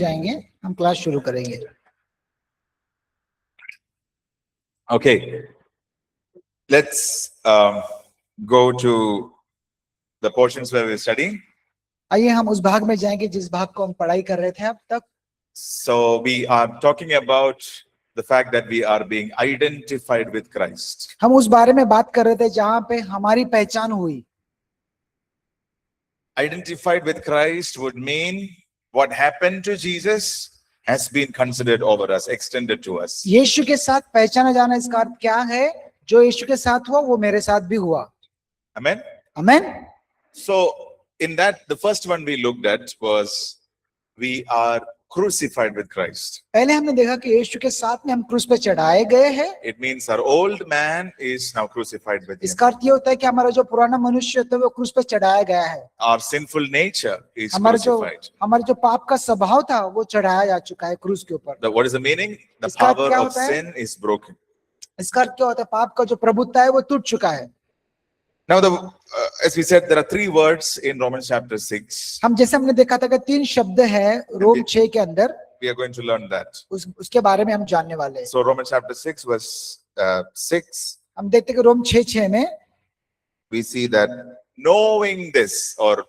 जाएंगे, हम क्लास शुरू करेंगे। Okay, let's go to the portions where we're studying. आइए हम उस भाग में जाएंगे जिस भाग को हम पढ़ाई कर रहे थे अब तक। So we are talking about the fact that we are being identified with Christ. हम उस बारे में बात कर रहे थे जहां पे हमारी पहचान हुई। Identified with Christ would mean what happened to Jesus has been considered over us, extended to us. यीशु के साथ पहचाना जाना इसका अर्थ क्या है? जो यीशु के साथ हुआ वो मेरे साथ भी हुआ। Amen. Amen. So in that, the first one we looked at was we are crucified with Christ. पहले हमने देखा कि यीशु के साथ में हम क्रूस पे चढ़ाए गए हैं। It means our old man is now crucified with him. इसका अर्थ ये होता है कि हमारा जो पुराना मनुष्य था वो क्रूस पे चढ़ाया गया है। Our sinful nature is हमारा जो पाप का स्वभाव था वो चढ़ाया जा चुका है क्रूस के ऊपर। What is the meaning? The इसका power क्या of होता है? sin is broken. इसका अर्थ क्या होता है? पाप का जो प्रभुत्व है वो टूट चुका है। Now, as we said, there are 3 words in Romans chapter 6. हम जैसे हमने देखा था कि 3 शब्द हैं रोम 6 के अंदर। We are going to learn that. उसके बारे में हम जानने वाले हैं। So Romans chapter 6 verse 6. हम देखते हैं कि रोम 6:6 में we see that knowing this, or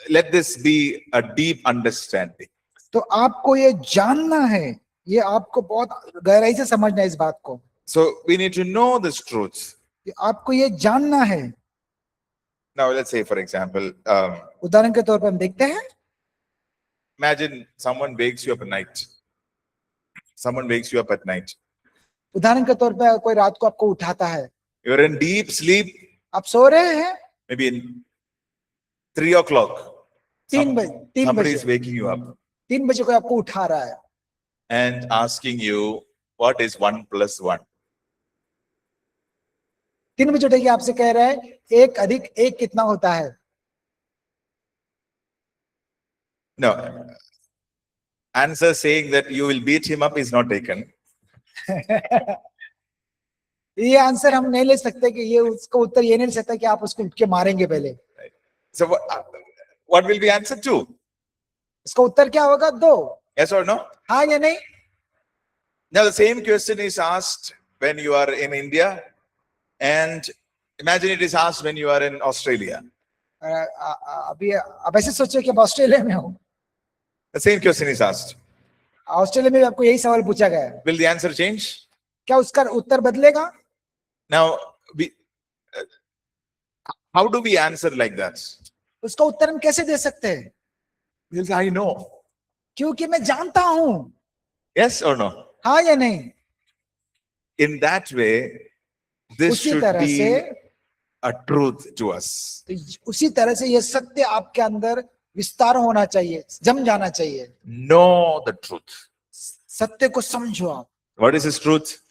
let this be a deep understanding. तो आपको ये जानना है, ये आपको बहुत गहराई से समझना है इस बात को। So we need to know this truth. आपको ये जानना है। Now let's say, for example, उदाहरण के तौर पर हम देखते हैं, imagine someone wakes you up at night. Someone wakes you up at night. उदाहरण के तौर पर कोई रात को आपको उठाता है। You're in deep sleep. आप सो रहे हैं, Maybe in 3 o'clock. 3 बजे Somebody is waking you up 3 बजे कोई आपको उठा रहा है and asking you what is 1 plus 1. 3 बजे उठे आपसे कह रहा है 1 अधिक 1 कितना होता है? No. Answer saying that you will beat him up is not taken. ये आंसर हम नहीं ले सकते कि ये उसका उत्तर ये नहीं ले सकता कि आप उसको उठ के मारेंगे पहले। So what will be answer 2? इसका उत्तर क्या होगा? 2। Yes or no? हाँ या नहीं? Now the same question is asked when you are in India, and imagine it is asked when you are in Australia. अभी आप ऐसे सोचो कि आप ऑस्ट्रेलिया में हो। The same question is asked. Australia में आपको यही सवाल पूछा गया है। Will the answer change? क्या उसका उत्तर बदलेगा? Now, how do we answer like that? उसका उत्तर हम कैसे दे सकते हैं? We'll say, I know. क्योंकि मैं जानता हूं। Yes or no? हाँ या नहीं? In that way, this उसी should तरह be से a truth to us. उसी तरह से ये सत्य आपके अंदर विस्तार होना चाहिए, जम जाना चाहिए। Know the truth. सत्य को समझो आप। What is this truth?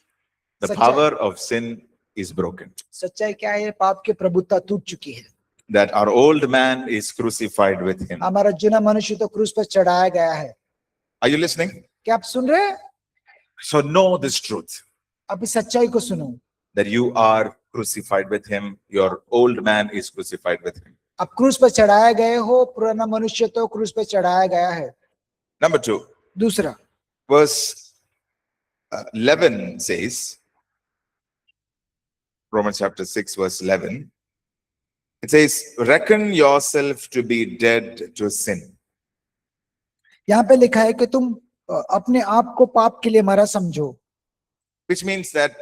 The सच्चाई। power of sin is broken. सच्चाई क्या है? पाप की प्रभुत्व टूट चुकी है। That our old man is crucified with him. हमारा जुना मनुष्य तो क्रूस पर चढ़ाया गया है। Are you listening? क्या आप सुन रहे हैं? So know this truth. अब इस सच्चाई को सुनो। That you are crucified with him. Your old man is crucified with him. आप क्रूस पर चढ़ाए गए हो, पुराना मनुष्य तो क्रूस पर चढ़ाया गया है। Number 2. दूसरा, Verse 11 says, Romans chapter 6 verse 11, it says, reckon yourself to be dead to sin. यहाँ पे लिखा है कि तुम अपने आप को पाप के लिए मरा समझो। Which means that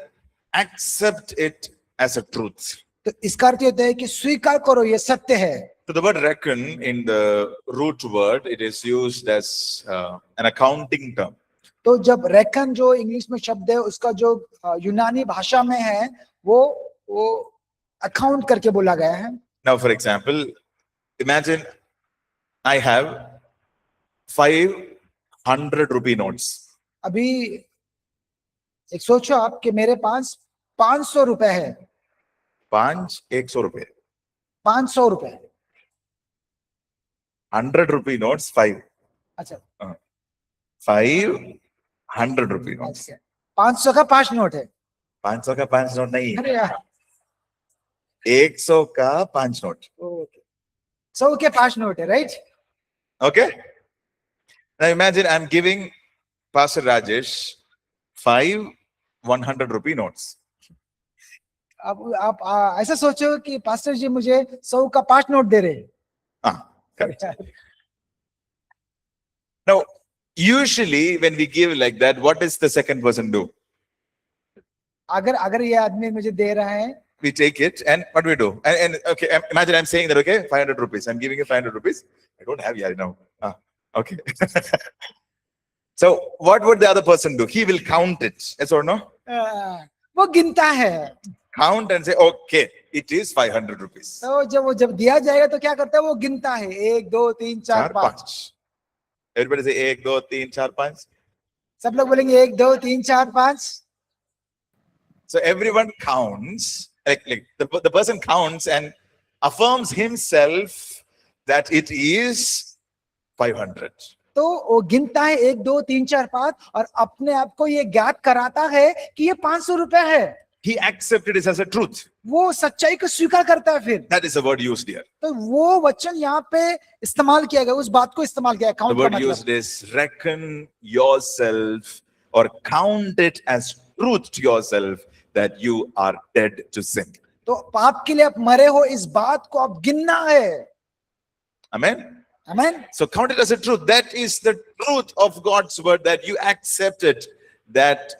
accept it as a truth. तो इसका अर्थ होता है कि स्वीकार करो ये सत्य है। So the word reckon in the root word, it is used as an accounting term. तो जब रेकन जो इंग्लिश में शब्द है उसका जो यूनानी भाषा में है वो अकाउंट करके बोला गया है। Now for example, imagine I have 500 rupee notes. अभी एक सोचो आप कि मेरे पास 500 रुपए है। 100 रुपए। 500 रुपए। 100 rupee notes 5. अच्छा 500 rupee notes. 500 का 5 नोट है। 500 का 5 नोट नहीं, अरे यार 100 का 5 नोट। ओके, 100 के 5 नोट है, right? Okay? Now imagine I'm giving Pastor Rajesh 5 100 rupee notes. अब आप ऐसा सोचो कि पास्टर जी मुझे 100 का 5 नोट दे रहे Correct. हैं। Now, usually when we give like that, what does the second person do? अगर ये आदमी मुझे दे रहा है, We take it and what do we do? And okay, imagine I'm saying that, okay, 500 rupees. I'm giving you 500 rupees. I don't have here now. Okay. So what would the other person do? He will count it. Yes or no? वो गिनता है। Count and say, okay, it is 500 rupees. तो जब दिया जाएगा तो क्या करता है, वो गिनता है 1 2 3 4 5। Everybody say 1 2 3 4 5. सब लोग बोलेंगे 1 2 3 4 5। So everyone counts, like the person counts and affirms himself that it is 500. तो वो गिनता है 1 2 3 4 5 और अपने आप को ये ज्ञात कराता है कि ये 500 रुपए है। He accepted it as a truth. वो सच्चाई को स्वीकार करता है फिर। That is the word used here. तो वो वचन यहाँ पे इस्तेमाल किया गया, उस बात को इस्तेमाल किया। The word used is reckon yourself or count it as truth to yourself that you are dead to sin. तो पाप के लिए आप मरे हो, इस बात को आप गिनना है। Amen. आमीन। So count it as a truth. That is the truth of God's word, that you accept it, that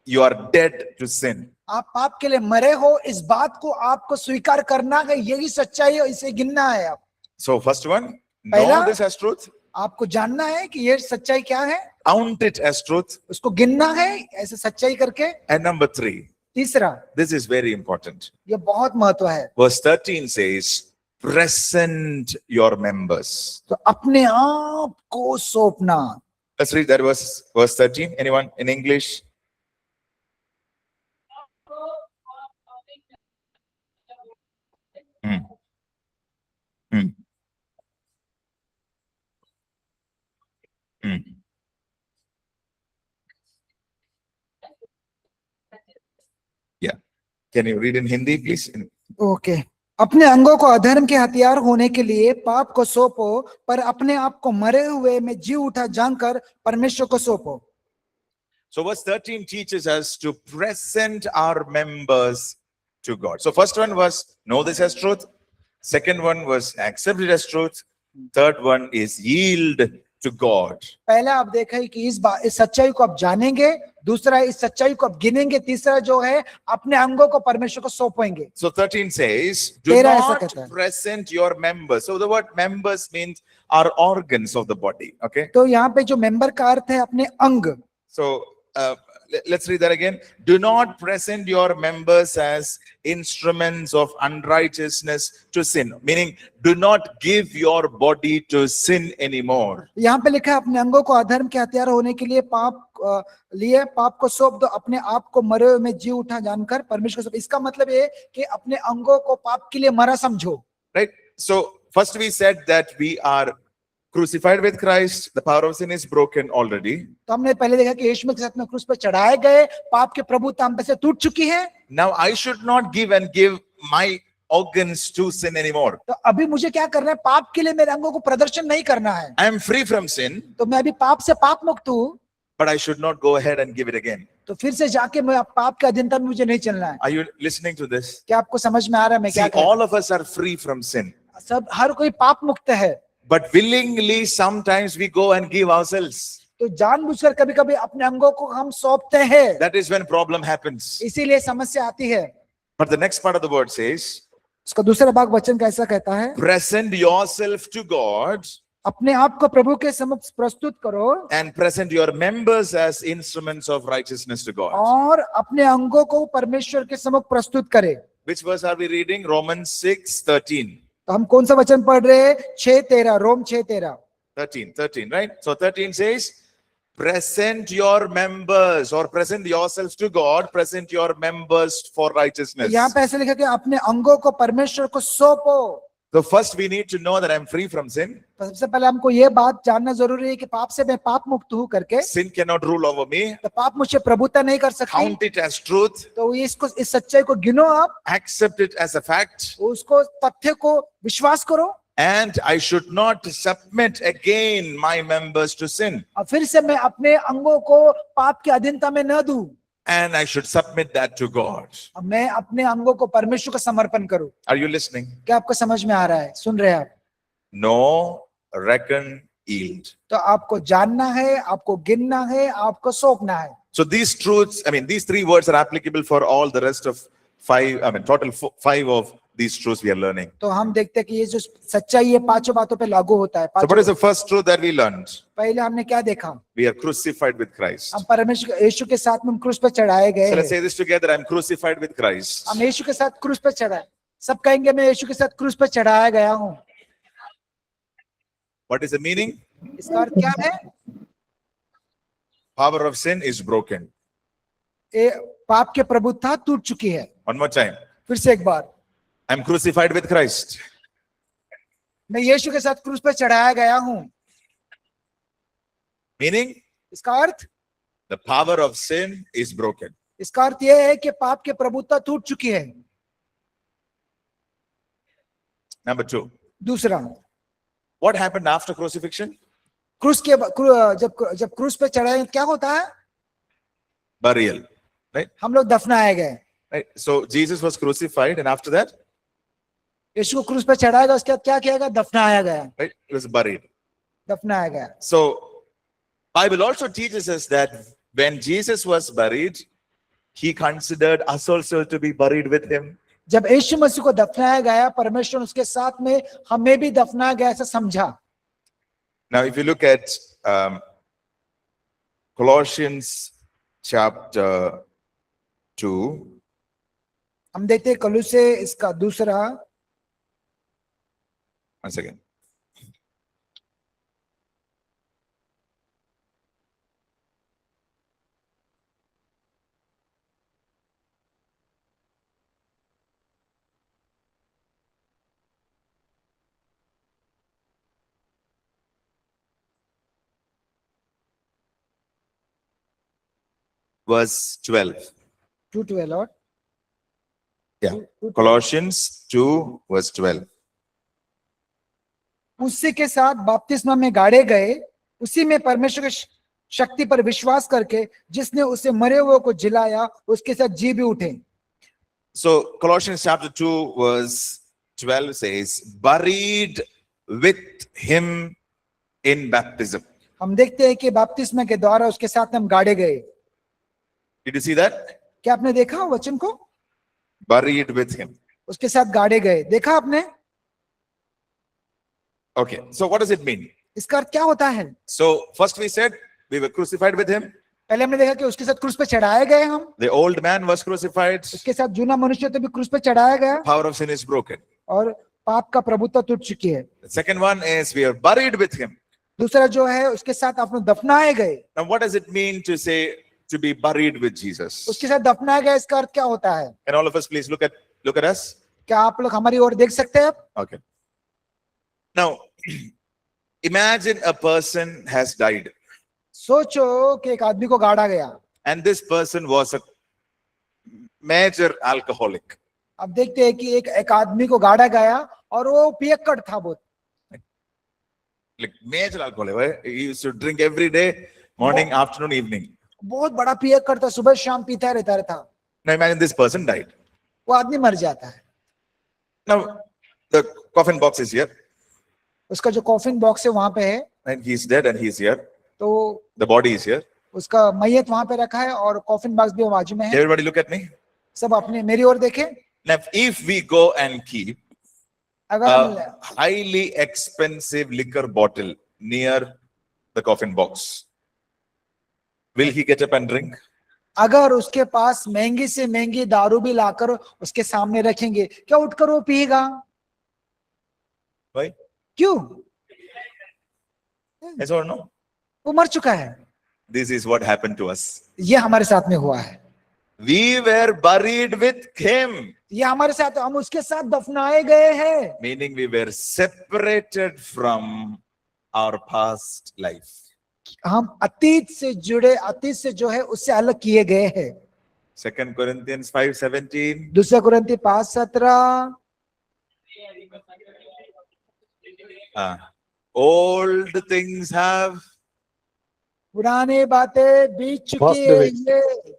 you are dead to sin. आप पाप के लिए मरे हो, इस बात को आपको स्वीकार करना है, यही सच्चाई है, इसे गिनना है आप। So first one, पहला, know this as truth. आपको जानना है कि ये सच्चाई क्या है, Count it as truth. उसको गिनना है ऐसे सच्चाई करके। And number 3, तीसरा, this is very important. ये बहुत महत्व है। Verse 13 says, present your members. तो अपने आप को सौंपना। Let's read that verse 13. Anyone in English? Yeah. Can you read in Hindi, please? Okay. अपने अंगों को अधर्म के हथियार होने के लिए पाप को सौंपो, पर अपने आप को मरे हुए में जी उठा जानकर परमेश्वर को सौंपो। So verse 13 teaches us to present our members to God. So first one was know this as truth. Second one was accept it as truth. Third one is yield to God. पहला आप देखा है कि इस सच्चाई को आप जानेंगे, दूसरा इस सच्चाई को आप गिनेंगे, तीसरा जो है अपने अंगों को परमेश्वर को सौंपेंगे। So 13 says, do not present your members. So the word members means our organs of the body. Okay. तो यहाँ पे जो मेंबर का अर्थ है अपने अंग। So let's read that again. Do not present your members as instruments of unrighteousness to sin. Meaning, do not give your body to sin anymore. यहाँ पे लिखा है अपने अंगों को अधर्म के हथियार होने के लिए पाप को सौंप दो, अपने आप को मरे हुए में जी उठा जानकर परमेश्वर को। इसका मतलब ये कि अपने अंगों को पाप के लिए मरा समझो। Right. So first we said that we are crucified with Christ. The power of sin is broken already. तो हमने पहले देखा कि यीशु के साथ में क्रूस पर चढ़ाए गए, पाप के प्रभुता हम पे से टूट चुकी है। Now I should not give my organs to sin anymore. तो अभी मुझे क्या करना है, पाप के लिए मेरे अंगों को प्रदर्शन नहीं करना है। I am free from sin. तो मैं अभी पाप से पाप मुक्त हूँ। But I should not go ahead and give it again. तो फिर से जाके मैं पाप के अधीनता में मुझे नहीं चलना है। Are you listening to this? क्या आपको समझ में आ रहा है मैं क्या See, all of us are free from sin. सब हर कोई पाप मुक्त है। But willingly sometimes we go and give ourselves. तो जानबूझकर कभी-कभी अपने अंगों को हम सौंपते हैं। That is when problem happens. इसीलिए समस्या आती है। But the next part of the word says, उसका दूसरा भाग वचन कैसा कहता है, present yourself to God. अपने आप को प्रभु के समक्ष प्रस्तुत करो। And present your members as instruments of righteousness to God. और अपने अंगों को परमेश्वर के समक्ष प्रस्तुत करे। Which verse are we reading? Romans 6:13. तो हम कौन सा वचन पढ़ रहे हैं? 6:13, रोम 6:13। 13, right? So 13 says, present your members or present yourselves to God, present your members for righteousness. यहाँ पे ऐसे लिखा कि अपने अंगों को परमेश्वर को सौंपो। So first we need to know that I'm free from sin. तो सबसे पहले हमको ये बात जानना जरूरी है कि पाप से मैं पाप मुक्त हूँ करके। Sin cannot rule over me. तो पाप मुझे प्रभुता नहीं कर सकती। Count it as truth. तो इस सच्चाई को गिनो आप। Accept it as a fact. उसको तथ्य को विश्वास करो। And I should not submit again my members to sin. और फिर से मैं अपने अंगों को पाप की अधीनता में न दूं, And I should submit that to God. अब मैं अपने अंगों को परमेश्वर को समर्पण करूं। Are you listening? क्या आपको समझ में आ रहा है? सुन रहे हैं आप? Know, reckon, yield. तो आपको जानना है, आपको गिनना है, आपको सौंपना है। So these truths, I mean, these three words are applicable for all the rest of total five of these truths we are learning. तो हम देखते हैं कि ये जो सच्चाई है पांचों बातों पे लागू होता है। So what is the first truth that we learned? पहले हमने क्या देखा? We are crucified with Christ. हम परमेश्वर यीशु के साथ में क्रूस पे चढ़ाए गए So let's हैं। say this together. I'm crucified with Christ. हम यीशु के साथ क्रूस पे चढ़ाए। सब कहेंगे मैं यीशु के साथ क्रूस पे चढ़ाया गया हूँ। What is the meaning? इसका अर्थ क्या है? Power of sin is broken. पाप के प्रभुता टूट चुकी है। One more time. फिर से एक बार, I'm crucified with Christ. मैं यीशु के साथ क्रूस पे चढ़ाया गया हूँ। Meaning, इसका अर्थ, the power of sin is broken. इसका अर्थ यह है कि पाप के प्रभुता टूट चुकी है। Number two. दूसरा, What happened after crucifixion? क्रूस के जब क्रूस पे चढ़ाए क्या होता है? Burial. हम लोग दफनाए गए। Right? So Jesus was crucified, and after that, यीशु को क्रूस पे चढ़ाया गया, उसके बाद क्या किया गया? दफनाया गया। right, he was buried. दफनाया गया। So Bible also teaches us that when Jesus was buried, he considered us also to be buried with him. जब यीशु मसीह को दफनाया गया, परमेश्वर उसके साथ में हमें भी दफनाया गया ऐसा समझा। Now, if you look at Colossians chapter 2, हम देखते हैं कलूसे इसका दूसरा, once again. Verse 12. 2:12 और Yeah. Colossians 2, verse 12. उसी के साथ बपतिस्मा में गाड़े गए, उसी में परमेश्वर की शक्ति पर विश्वास करके जिसने उसे मरे हुए को जिलाया, उसके साथ जी भी उठे। So Colossians chapter 2, verse 12 says, buried with him in baptism. हम देखते हैं कि बपतिस्मा के द्वारा उसके साथ हम गाड़े गए। Did you see that? क्या आपने देखा वचन को? Buried with him. उसके साथ गाड़े गए, देखा आपने? Okay, so what does it mean? इसका अर्थ क्या होता है? So first we said we were crucified with him. पहले हमने देखा कि उसके साथ क्रूस पे चढ़ाए गए हम, The old man was crucified. उसके साथ जूना मनुष्य तो भी क्रूस पे चढ़ाया गया Power of sin is broken. और पाप का प्रभुत्व टूट चुकी है। The second one is we are buried with him. दूसरा जो है उसके साथ आप लोग दफनाए गए। Now what does it mean to say to be buried with Jesus? उसके साथ दफनाया गया, इसका अर्थ क्या होता है? Can all of us please look at us? क्या आप लोग हमारी ओर देख सकते हैं अब? Okay. Now imagine a person has died सोचो कि एक आदमी को गाड़ा गया, and this person was a major alcoholic. अब देखते हैं कि एक आदमी को गाड़ा गया और वो पियक्कड़ था बहुत, Like major alcoholic, right? He used to drink every day, morning, afternoon, evening. बहुत बड़ा पियक्कड़ था, सुबह शाम पीता रहता था। Now imagine this person died. वो आदमी मर जाता है। Now the coffin box is here, उसका जो कॉफिन बॉक्स है वहां पे है, and he's dead and he's here. तो The body is here. उसका मैयत वहां पे रखा है और कॉफिन बॉक्स भी बाजू में है। Everybody look at me. सब अपने मेरी ओर देखें। Now if we go and keep अगर a हम highly expensive liquor bottle near the coffin box, will he get up and drink? अगर उसके पास महंगी से महंगी दारू भी लाकर उसके सामने रखेंगे, क्या उठकर वो पिएगा? Why? क्यों? Yes or no? वो मर चुका है। This is what happened to us. ये हमारे साथ में हुआ है। We were buried with him, ये हमारे साथ, हम उसके साथ दफनाए गए हैं। meaning we were separated from our past life. हम अतीत से जुड़े, अतीत से जो है उससे अलग किए गए हैं। 2 Corinthians 5:17. दूसरा कुरिन्ती 5:17, Old things have पुरानी बातें बीत चुकी Passed है away. ये।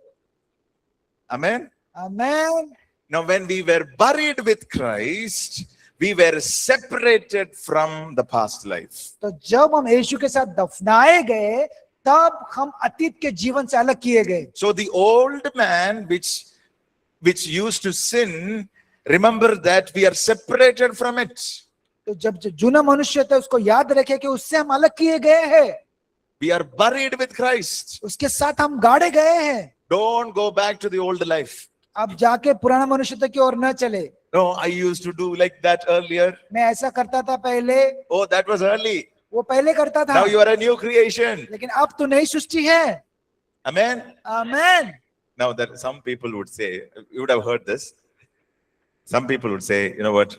Amen. Amen. Now, when we were buried with Christ, we were separated from the past life. तो जब हम यीशु के साथ दफनाए गए तब हम अतीत के जीवन से अलग किए गए। So the old man which used to sin, remember that we are separated from it. तो जब जो जूना मनुष्य था उसको याद रखे कि उससे हम अलग किए गए हैं, We are buried with Christ. उसके साथ हम गाड़े गए हैं। Don't go back to the old life. अब जाके पुराना मनुष्यता की ओर न चले। No, I used to do like that earlier. मैं ऐसा करता था पहले, Oh, that was early. वो पहले करता था, Now you are a new creation. लेकिन अब तो नई सृष्टि है। Amen. Amen. Now that some people would say, you would have heard this. Some people would say, you know what?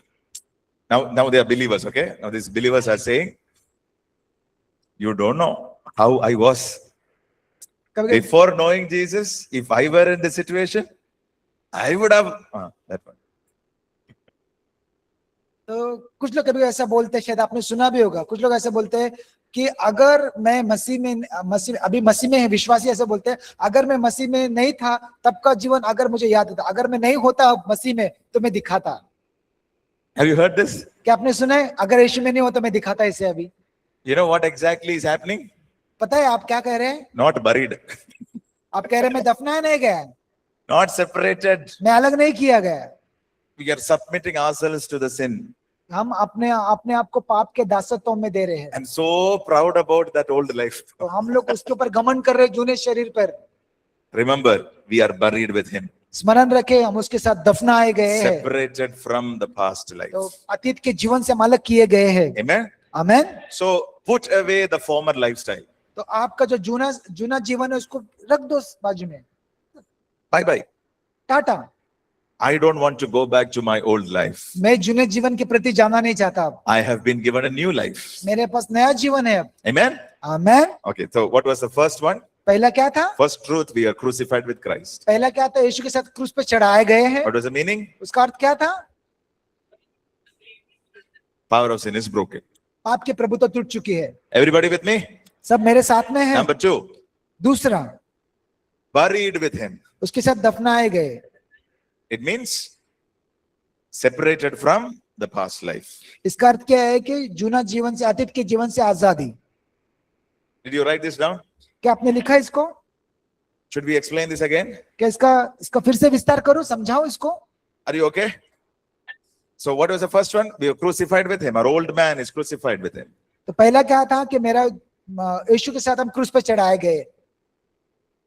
Now they are believers, okay? Now these believers are saying, you don't know how I was. कभी Before knowing Jesus, if I were in this situation, I would have that one. तो कुछ लोग कभी ऐसा बोलते हैं, शायद आपने सुना भी होगा, कुछ लोग ऐसे बोलते हैं कि अगर मैं मसीह में है, विश्वासी ऐसे बोलते हैं, अगर मैं मसीह में नहीं था तब का जीवन अगर मुझे याद होता, अगर मैं नहीं होता मसीह में तो मैं दिखाता। Have you heard this? क्या आपने सुना है, अगर यीशु में नहीं होता मैं दिखाता इसे अभी? You know what exactly is happening? पता है आप क्या कह रहे हैं? Not buried, आप कह रहे हैं मैं दफनाया नहीं गया, not separated. मैं अलग नहीं किया गया। We are submitting ourselves to the sin हम अपने आप को पाप के दासत्व में दे रहे हैं, and so proud about that old life. तो हम लोग उसके ऊपर घमंड कर रहे हैं जूने शरीर पर। Remember, we are buried with him, स्मरण रखे हम उसके साथ दफनाए गए हैं, separated from the past life. तो अतीत के जीवन से हम अलग किए गए हैं। Amen. Amen. So put away the former lifestyle. तो आपका जो जूना जीवन है उसको रख दो बाजू में, Bye bye. Tata. I don't want to go back to my old life. मैं जूने जीवन के प्रति जाना नहीं चाहता, अब I have been given a new life. मेरे पास नया जीवन है अब। Amen. Amen. Okay, so what was the first one? पहला क्या था? First truth, we are crucified with Christ. पहला क्या था? यीशु के साथ क्रूस पे चढ़ाए गए हैं। What was the meaning? उसका अर्थ क्या था? Power of sin is broken. पाप की प्रभुता टूट चुकी है। Everybody with me? सब मेरे साथ में है। Number 2, दूसरा, buried with him. उसके साथ दफनाए गए। It means separated from the past life. इसका अर्थ क्या है कि जूना जीवन से, अतीत के जीवन से आजादी। Did you write this down? क्या आपने लिखा इसको? Should we explain this again? क्या इसका फिर से विस्तार करो, समझाओ इसको? Are you okay? So what was the first one? We are crucified with him. Our old man is crucified with him. तो पहला क्या था कि मेरा यीशु के साथ हम क्रूस पे चढ़ाए गए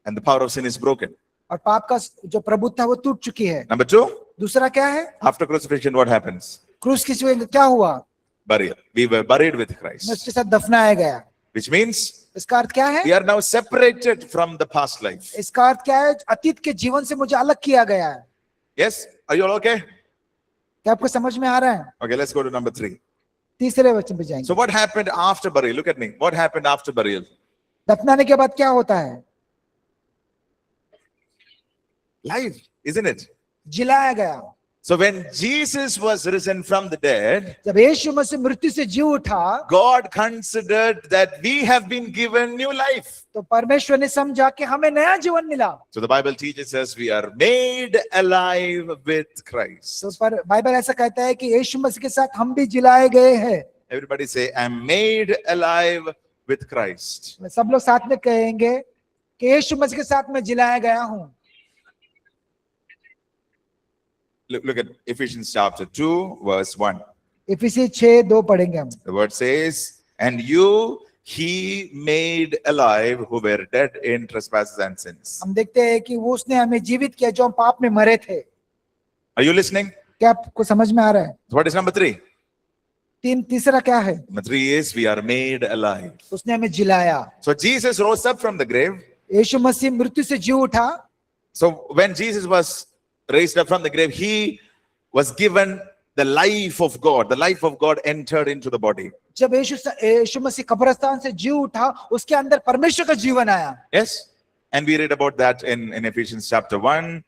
And the power of sin is broken. और पाप का जो प्रभुत्व है वो टूट चुकी है। Number 2, दूसरा क्या है? after crucifixion, what happens? क्रूस की क्या हुआ? Burial. We were buried with मैं Christ. उसके साथ दफनाया गया। Which means इसका अर्थ क्या है? we are now separated from the past life. इसका अर्थ क्या है? अतीत के जीवन से मुझे अलग किया गया है। Yes? Are you all okay? क्या आपको समझ में आ रहा है? Okay, let's go to number 3. तीसरे वचन पे जाएंगे। So what happened after burial? Look at me. What happened after burial? दफनाने के बाद क्या होता है? Life, isn't it? जिलाया गया। So when Jesus was risen from the dead, जब यीशु मसीह मृत्यु से जी उठा, God considered that we have been given new life. तो परमेश्वर ने समझा कि हमें नया जीवन मिला। So the Bible teaches us we are made alive with Christ. तो पर बाइबल ऐसा कहता है कि यीशु मसीह के साथ हम भी जिलाए गए हैं। Everybody say, I'm made alive with Christ. सब लोग साथ में कहेंगे कि यीशु मसीह के साथ मैं जिलाया गया हूँ। Look at Ephesians chapter 2, verse 1. इफिसी 6:2 पढ़ेंगे हम। The word says, and you he made alive who were dead in trespasses and sins. हम देखते हैं कि वो उसने हमें जीवित किया जो हम पाप में मरे थे। Are you listening? क्या आपको समझ में आ रहा है? So what is number 3? तीसरा क्या है? Number 3 is we are made alive. उसने हमें जिलाया। So Jesus rose up from the grave. यीशु मसीह मृत्यु से जी उठा। So when Jesus was raised up from the grave, he was given the life of God. The life of God entered into the body. जब यीशु मसीह कब्रिस्तान से जी उठा, उसके अंदर परमेश्वर का जीवन आया। Yes, and we read about that in Ephesians chapter 1,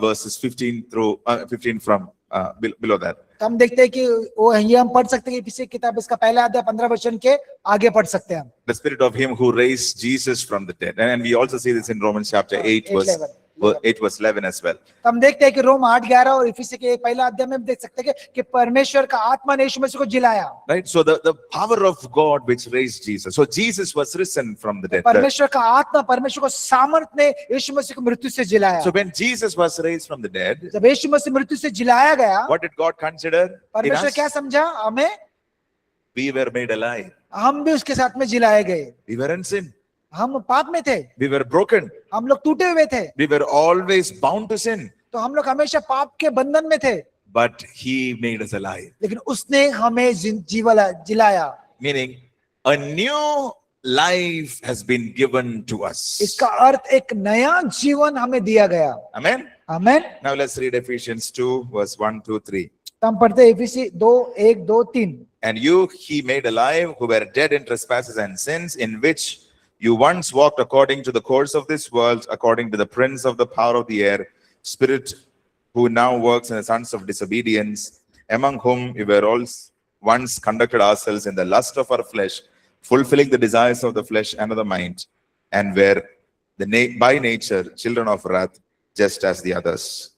verses 15 through 15 from below that. तो हम देखते हैं कि वो ये हम पढ़ सकते हैं कि इफिसी किताब इसका पहला अध्याय 15 वचन के आगे पढ़ सकते हैं हम। The spirit of him who raised Jesus from the dead. And we also see this in Romans chapter 8 verse 11 as well. तो हम देखते हैं कि रोम 8:11 और इफिसी के पहला अध्याय में हम देख सकते हैं कि परमेश्वर का आत्मा ने यीशु मसीह को जिलाया। Right? So the power of God which raised Jesus. So Jesus was risen from the dead. परमेश्वर का आत्मा, परमेश्वर को सामर्थ ने यीशु मसीह को मृत्यु से जिलाया। So when Jesus was raised from the dead, जब यीशु मसीह मृत्यु से जिलाया गया, what did God consider in परमेश्वर us? क्या समझा? हमें, We were made alive. हम भी उसके साथ में जिलाए गए। We were in sin. हम पाप में थे, We were broken. हम लोग टूटे हुए थे, We were always bound to sin. तो हम लोग हमेशा पाप के बंधन में थे, But he made us alive. लेकिन उसने हमें जिलाया। Meaning, a new life has been given to us. इसका अर्थ एक नया जीवन हमें दिया गया। Amen. आमीन। Now let's read Ephesians 2 verse 1, 2, 3. तो हम पढ़ते हैं इफिसी 2:1-2-3। And you he made alive who were dead in trespasses and sins, in which you once walked according to the course of this world, according to the prince of the power of the air, spirit who now works in the sons of disobedience, among whom we were all once conducted ourselves in the lust of our flesh, fulfilling the desires of the flesh and of the mind, and were by nature children of wrath, just as the others.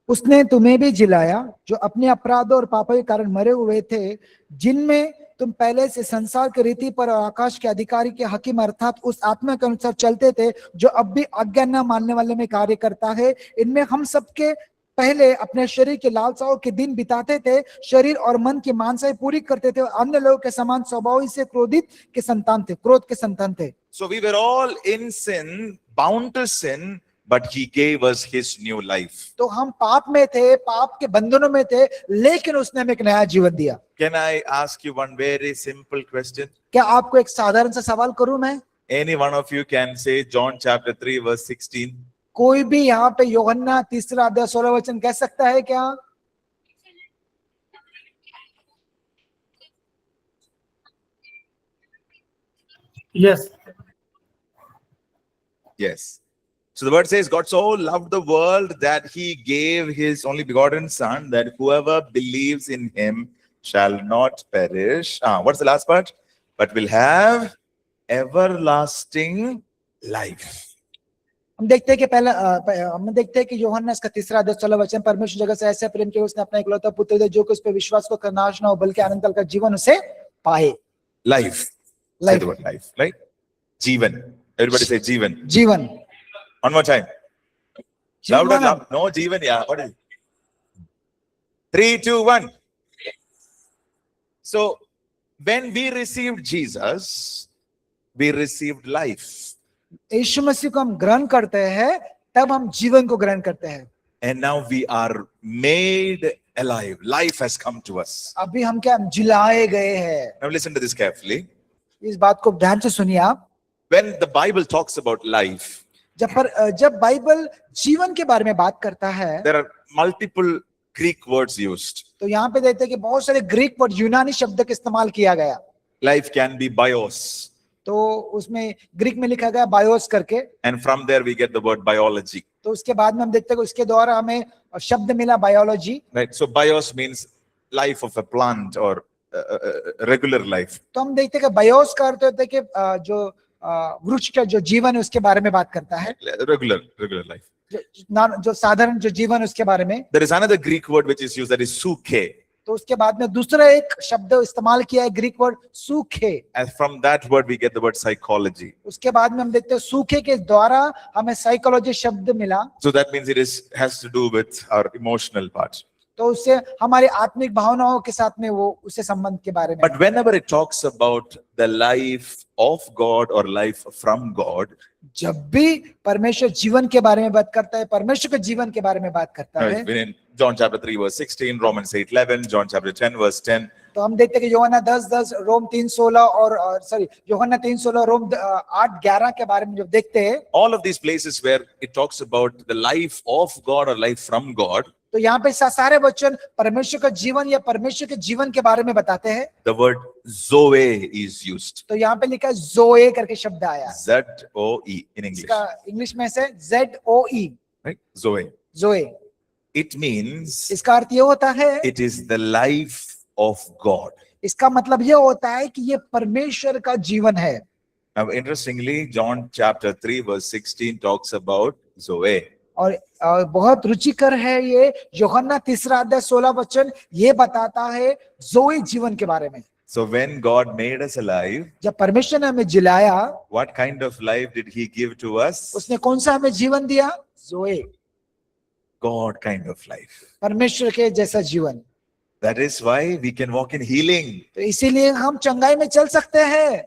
उसने तुम्हें भी जिलाया जो अपने अपराधों और पापों के कारण मरे हुए थे, जिनमें तुम पहले से संसार की रीति पर और आकाश के अधिकारी के हकीम अर्थात उस आत्मा के अनुसार चलते थे, जो अब भी आज्ञा न मानने वाले में कार्य करता है। इनमें हम सबके पहले अपने शरीर के लालसाओं के दिन बिताते थे, शरीर और मन की मानसाएं पूरी करते थे, अन्य लोगों के समान स्वभाव से क्रोध के संतान थे। So we were all in sin, bound to sin, but he gave us his new life. तो हम पाप में थे, पाप के बंधनों में थे, लेकिन उसने हमें एक नया जीवन दिया। Can I ask you one very simple question? क्या आपको एक साधारण सा सवाल करूं मैं? Any one of you can say John chapter 3 verse 16. कोई भी यहाँ पे यूहन्ना 3:16 कह सकता है क्या? Yes. Yes. So the word says, God so loved the world that he gave his only begotten son, that whoever believes in him shall not perish. What's the last part? But will have everlasting life. हम देखते हैं कि यूहन्ना इसका 3:16 परमेश्वर जगत से ऐसे प्रेम किया उसने अपना इकलौता पुत्र दिया, जो कि उस पे विश्वास को नाश ना हो बल्कि अनंत काल का जीवन उसे पाए। Life. Say the word life, right? Jeevan. Everybody say Jeevan. जीवन। One more time. Louder, loud. No, Jeevan, yeah. What is it? 3, 2, 1. So, when we received Jesus, we received life. यीशु मसीह को हम ग्रहण करते हैं, तब हम जीवन को ग्रहण करते हैं। And now we are made alive. Life has come to us. अभी हम क्या जिलाए गए हैं। Now listen to this carefully. इस बात को ध्यान से सुनिए आप। When the Bible talks about life, जब बाइबल जीवन के बारे में बात करता है, there are multiple Greek words used. तो यहाँ पे देखते हैं कि बहुत सारे ग्रीक वर्ड, यूनानी शब्द का इस्तेमाल किया गया। Life can be bios. तो उसमें ग्रीक में लिखा गया बायोस करके, And from there we get the word biology. तो उसके बाद में हम देखते हैं कि उसके द्वारा हमें शब्द मिला biology. Right. So bios means life of a plant or regular life. तो हम देखते हैं कि बायोस का अर्थ होता है कि जो वृक्ष का जो जीवन है उसके बारे में बात करता है, Regular life. जो साधारण जो जीवन है उसके बारे में। There is another Greek word which is used, that is suke. तो उसके बाद में दूसरा एक शब्द इस्तेमाल किया है, ग्रीक वर्ड सूखे। And from that word we get the word psychology. उसके बाद में हम देखते हैं सूखे के द्वारा हमें साइकोलॉजी शब्द मिला। So that means it has to do with our emotional part. तो उससे हमारी आत्मिक भावनाओं के साथ में वो उससे संबंध के बारे में। But whenever it talks about the life of God or life from God, जब भी परमेश्वर जीवन के बारे में बात करता है, परमेश्वर के जीवन के बारे में बात करता है, in John chapter 3 verse 16, Romans 8:11, John chapter 10 verse 10, तो हम देखते हैं कि यूहन्ना 10:10, रोम 3:16 और यूहन्ना 3:16, रोम 8:11 के बारे में जब देखते हैं, all of these places where it talks about the life of God or life from God, तो यहाँ पे सारे वचन परमेश्वर का जीवन या परमेश्वर के जीवन के बारे में बताते हैं। the word zoe is used. तो यहाँ पे लिखा है जोए करके शब्द आया, ZOE in English. इसका इंग्लिश में से ZOE, Right? Zoe. Joe. It means इसका अर्थ ये होता है, it is the life of God. इसका मतलब ये होता है कि ये परमेश्वर का जीवन है। Now, interestingly, John chapter 3 verse 16 talks about Zoe. और बहुत रुचिकर है ये, यूहन्ना 3:16 ये बताता है जोई जीवन के बारे में। So when God made us alive, जब परमेश्वर ने हमें जिलाया, what kind of life did he give to us? उसने कौन सा हमें जीवन दिया? जोए, God kind of life. परमेश्वर के जैसा जीवन। That is why we can walk in healing. तो इसीलिए हम चंगाई में चल सकते हैं।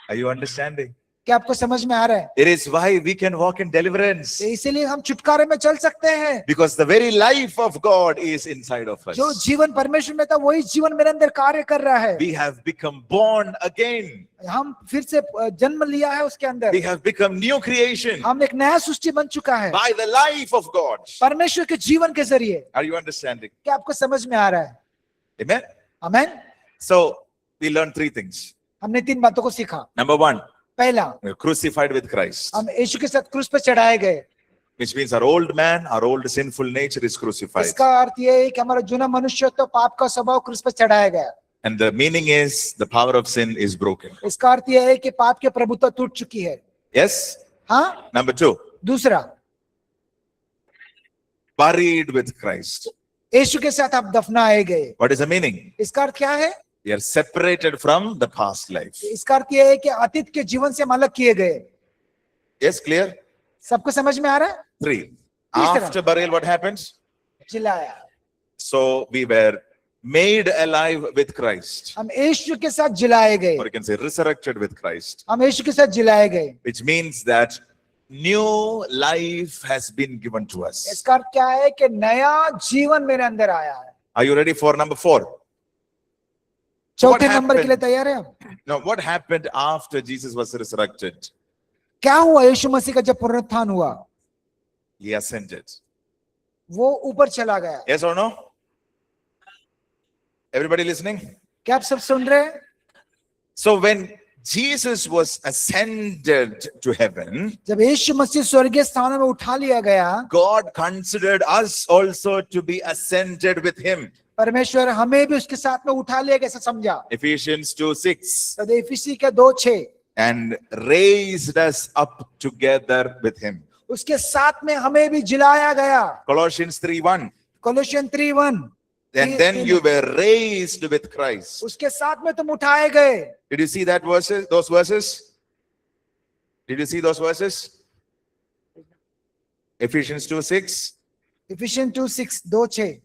Are you understanding? क्या आपको समझ में आ रहा है? It is why we can walk in deliverance. तो इसीलिए हम छुटकारे में चल सकते हैं, Because the very life of God is inside of us. जो जीवन परमेश्वर में था वही जीवन मेरे अंदर कार्य कर रहा है। We have become born again. हम फिर से जन्म लिया है उसके अंदर, We have become new creation हम एक नया सृष्टि बन चुका है by the life of God. परमेश्वर के जीवन के जरिए। Are you understanding? क्या आपको समझ में आ रहा है? Amen. Amen. So we learned three things. हमने 3 बातों को सीखा। Number one, पहला, we were crucified with Christ, हम यीशु के साथ क्रूस पर चढ़ाए गए। which means our old man, our old sinful nature is crucified. इसका अर्थ ये है कि हमारा जुना मनुष्य तो पाप का स्वभाव क्रूस पर चढ़ाया गया। And the meaning is the power of sin is broken. इसका अर्थ ये है कि पाप की प्रभुत्व टूट चुकी है। Yes. हाँ। Number two, दूसरा, buried with Christ. यीशु के साथ आप दफनाए गए। What is the meaning? इसका अर्थ क्या है? We are separated from the past life. इसका अर्थ ये है कि अतीत के जीवन से हम अलग किए गए। Yes, clear? सबको समझ में आ रहा है? Three. तीसरा, After burial, what happens? जिलाया। So we were made alive with Christ. हम यीशु के साथ जिलाए गए, Or you can say resurrected with Christ. हम यीशु के साथ जिलाए गए। Which means that new life has been given to us. इसका अर्थ क्या है कि नया जीवन मेरे अंदर आया है। Are you ready for number 4? चौथे What नंबर के लिए happened? तैयार है हम? Now, what happened after Jesus was resurrected? क्या हुआ यीशु मसीह का जब पुनरुत्थान हुआ? He ascended. वो ऊपर चला गया। Yes or no? Everybody listening? क्या आप सब सुन रहे हैं? So when Jesus was ascended to heaven, जब यीशु मसीह स्वर्गीय स्थानों में उठा लिया गया, God considered us also to be ascended with him. परमेश्वर हमें भी उसके साथ में उठा लिया, कैसे समझा? Ephesians 2:6. तो इफिसी के 2:6, And raised us up together with him. उसके साथ में हमें भी जिलाया गया। Colossians 3:1. कोलोसियन 3:1, And then you were raised with Christ. उसके साथ में तुम उठाए गए। Did you see that verses? Those verses? Did you see those verses? Ephesians 2:6. Ephesian 2:6, 2:6।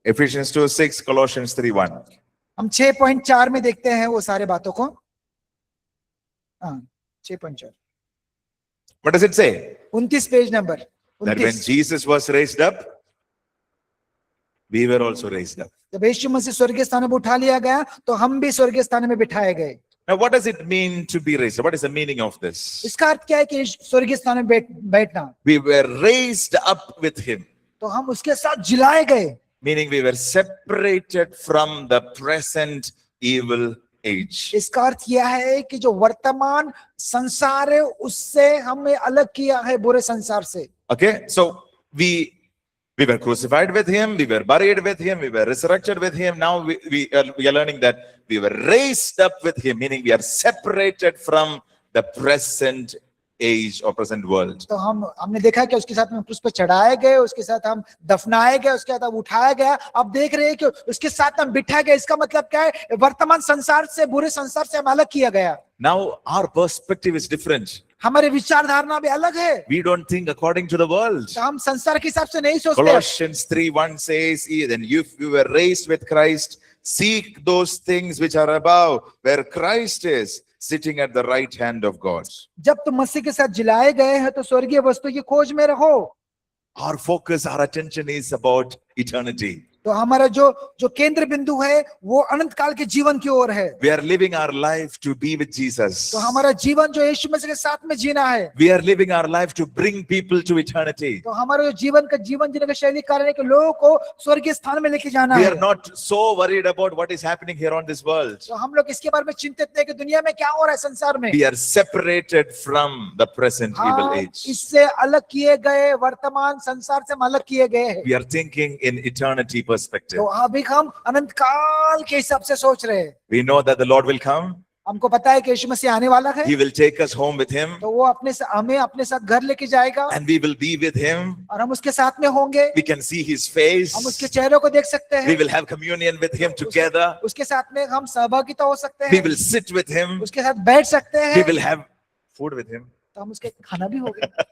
Ephesians 2:6, Colossians 3:1. हम 6.4 में देखते हैं वो सारे बातों को। हाँ, 6.4, What does it say? 29 page number That when 29। Jesus was raised up, we were also raised up. जब यीशु मसीह स्वर्गीय स्थान में उठा लिया गया तो हम भी स्वर्गीय स्थान में बिठाए गए। Now, what does it mean to be raised up? What is the meaning of this? इसका अर्थ क्या है कि स्वर्गीय स्थान में बैठना? We were raised up with him, तो हम उसके साथ जिलाए गए, meaning we were separated from the present evil age. इसका अर्थ यह है कि जो वर्तमान संसार है उससे हमें अलग किया है बुरे संसार से। Okay, so we were crucified with him, we were buried with him, we were resurrected with him. Now we are learning that we were raised up with him, meaning we are separated from the present age or present world. तो हमने देखा कि उसके साथ में क्रूस पे चढ़ाए गए, उसके साथ हम दफनाए गए, उसके साथ हम उठाया गया। अब देख रहे हैं कि उसके साथ हम बिठाए गए। इसका मतलब क्या है? वर्तमान संसार से, बुरे संसार से हम अलग किया गया। Now our perspective is different. हमारी विचार धारणा भी अलग है। We don't think according to the world. तो हम संसार के हिसाब से नहीं सोचते। Colossians 3:1 says, then if you were raised with Christ, seek those things which are above, where Christ is, sitting at the right hand of God. जब तुम मसीह के साथ जिलाए गए हैं तो स्वर्गीय वस्तु की खोज में रहो। Our focus, our attention is about eternity. तो हमारा जो केंद्र बिंदु है वो अनंत काल के जीवन की ओर है। We are living our life to be with Jesus. तो हमारा जीवन जो यीशु मसीह के साथ में जीना है, We are living our life to bring people to eternity. तो हमारा जो जीवन जीने का शैली कारण है कि लोगों को स्वर्गीय स्थान में लेके जाना We है। are not so worried about what is happening here on this world. तो हम लोग इसके बारे में चिंतित नहीं कि दुनिया में क्या हो रहा है संसार में। We are separated from the present evil हाँ, age. इससे अलग किए गए, वर्तमान संसार से हम अलग किए गए हैं। We are thinking in eternity perspective. तो अभी हम अनंत काल के हिसाब से सोच रहे हैं। We know that the Lord will come. हमको पता है कि यीशु मसीह आने वाला है, He will take us home with him तो वो हमें अपने साथ घर लेके जाएगा and we will be with him. और हम उसके साथ में होंगे। We can see his face. हम उसके चेहरों को देख सकते We हैं, will have communion with him together. उसके साथ में हम सहभागिता हो सकते We हैं, will sit with him. उसके साथ बैठ सकते We हैं, will have food with him. तो हम उसके खाना भी होगा।